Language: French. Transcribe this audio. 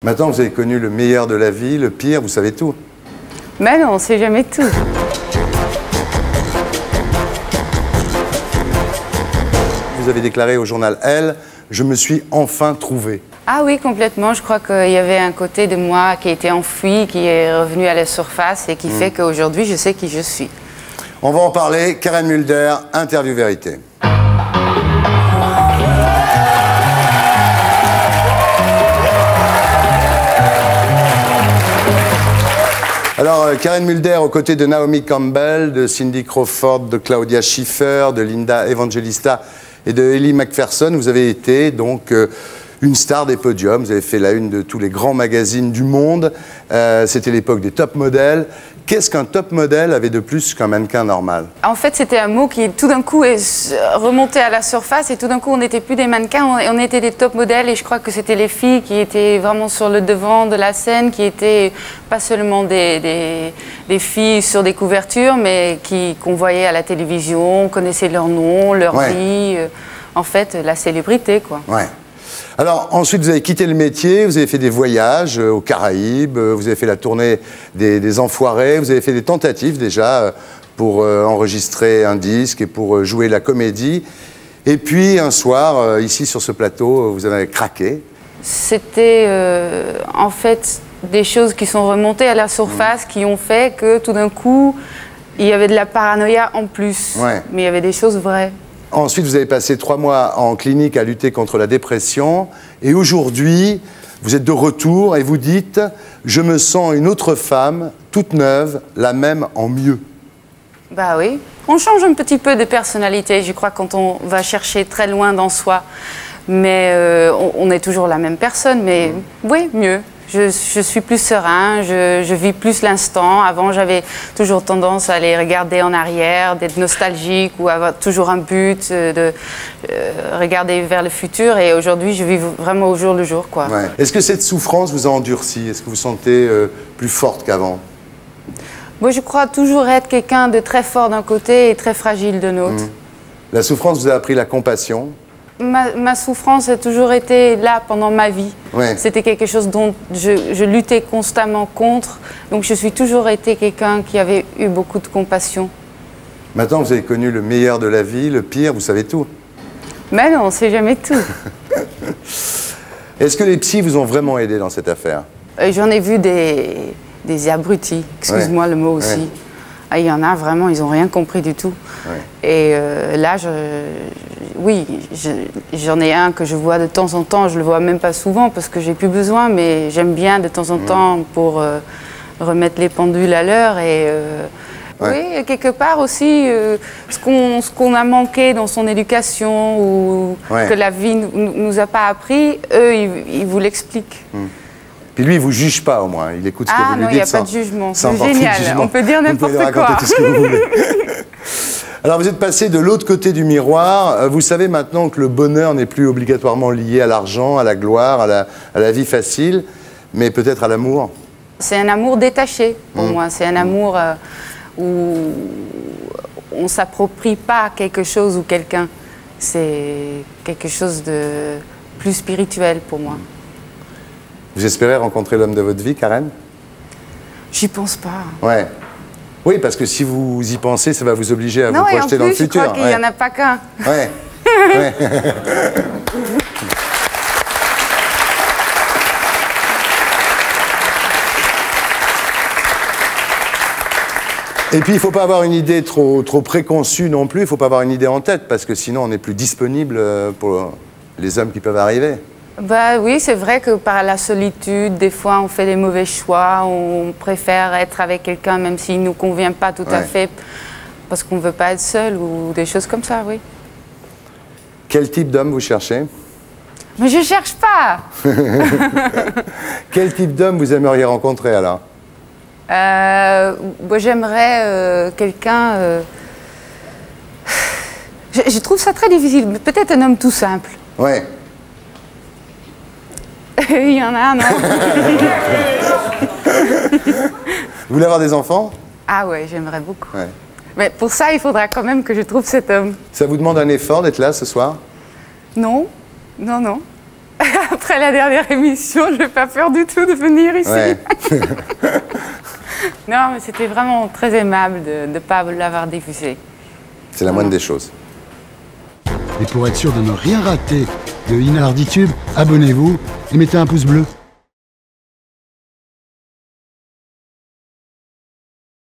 Maintenant, vous avez connu le meilleur de la vie, le pire, vous savez tout. Mais non, on ne sait jamais tout. Vous avez déclaré au journal Elle, je me suis enfin trouvé. Ah oui, complètement. Je crois qu'il y avait un côté de moi qui était enfui, qui est revenu à la surface et qui fait qu'aujourd'hui, je sais qui je suis. On va en parler. Karen Mulder, interview vérité. Alors, Karen Mulder, aux côtés de Naomi Campbell, de Cindy Crawford, de Claudia Schiffer, de Linda Evangelista et de Ellie Macpherson, vous avez été donc une star des podiums. Vous avez fait la une de tous les grands magazines du monde. C'était l'époque des top modèles. Qu'est-ce qu'un top modèle avait de plus qu'un mannequin normal? En fait, c'était un mot qui, tout d'un coup, est remonté à la surface et tout d'un coup, on n'était plus des mannequins, on était des top modèles et je crois que c'était les filles qui étaient vraiment sur le devant de la scène, qui étaient pas seulement des filles sur des couvertures, mais qu'on voyait à la télévision, on connaissait leur nom, leur vie, en fait, la célébrité, quoi. Ouais. Alors, ensuite, vous avez quitté le métier, vous avez fait des voyages aux Caraïbes, vous avez fait la tournée des Enfoirés, vous avez fait des tentatives déjà pour enregistrer un disque et pour jouer la comédie. Et puis, un soir, ici sur ce plateau, vous avez craqué. C'était en fait des choses qui sont remontées à la surface, qui ont fait que tout d'un coup, il y avait de la paranoïa en plus. Ouais. Mais il y avait des choses vraies. Ensuite, vous avez passé 3 mois en clinique à lutter contre la dépression. Et aujourd'hui, vous êtes de retour et vous dites « Je me sens une autre femme, toute neuve, la même en mieux ». Bah oui. On change un petit peu de personnalité, je crois, quand on va chercher très loin dans soi. Mais on est toujours la même personne, mais oui, mieux. Je suis plus serein, je vis plus l'instant. Avant, j'avais toujours tendance à aller regarder en arrière, d'être nostalgique ou avoir toujours un but, de regarder vers le futur. Et aujourd'hui, je vis vraiment au jour le jour, quoi. Ouais. Est-ce que cette souffrance vous a endurci? Est-ce que vous vous sentez plus forte qu'avant? Moi, je crois toujours être quelqu'un de très fort d'un côté et très fragile de l'autre. La souffrance vous a appris la compassion? Ma souffrance a toujours été là pendant ma vie. Ouais. C'était quelque chose dont je luttais constamment contre. Donc je suis toujours été quelqu'un qui avait eu beaucoup de compassion. Maintenant, vous avez connu le meilleur de la vie, le pire, vous savez tout. Mais non, on ne sait jamais tout. Est-ce que les psys vous ont vraiment aidé dans cette affaire? J'en ai vu des abrutis, excuse-moi le mot aussi. Ouais. Ah, il y en a vraiment, ils n'ont rien compris du tout. Ouais. Et là, oui, j'en ai un que je vois de temps en temps, je le vois même pas souvent parce que j'ai plus besoin, mais j'aime bien de temps en temps pour remettre les pendules à l'heure. Et oui, quelque part aussi, ce qu'on a manqué dans son éducation ou que la vie nous a pas appris, eux, ils vous l'expliquent. Puis lui, il ne vous juge pas au moins, il écoute ce que vous lui dites. Ah non, il n'y a pas de jugement, c'est porter de génial, jugement. on peut dire n'importe quoi. Vous pouvez raconter tout ce que vous voulez. Alors vous êtes passé de l'autre côté du miroir, vous savez maintenant que le bonheur n'est plus obligatoirement lié à l'argent, à la gloire, à la vie facile, mais peut-être à l'amour. C'est un amour détaché pour moi, c'est un amour où on ne s'approprie pas quelque chose ou quelqu'un, c'est quelque chose de plus spirituel pour moi. Vous espérez rencontrer l'homme de votre vie, Karen? J'y pense pas. Ouais. Oui, parce que si vous y pensez, ça va vous obliger à vous projeter dans le futur. Je crois qu'il n'y en a pas qu'un. Ouais. Ouais. Et puis, il ne faut pas avoir une idée trop préconçue non plus, il ne faut pas avoir une idée en tête, parce que sinon, on n'est plus disponible pour les hommes qui peuvent arriver. Bah oui, c'est vrai que par la solitude, des fois, on fait des mauvais choix, on préfère être avec quelqu'un même s'il ne nous convient pas tout à fait, parce qu'on ne veut pas être seul ou des choses comme ça, oui. Quel type d'homme vous cherchez? Mais je ne cherche pas. Quel type d'homme vous aimeriez rencontrer alors? Moi, j'aimerais quelqu'un... Je trouve ça très difficile, mais peut-être un homme tout simple. Ouais. Il y en a un, non? Vous voulez avoir des enfants? Ah ouais, j'aimerais beaucoup. Ouais. Mais pour ça, il faudra quand même que je trouve cet homme. Ça vous demande un effort d'être là ce soir? Non, non, non. Après la dernière émission, je n'ai pas peur du tout de venir ici. Ouais. Non, mais c'était vraiment très aimable de ne pas l'avoir diffusé. C'est la moindre des choses. Et pour être sûr de ne rien rater de Inarditube, abonnez-vous et mettez un pouce bleu.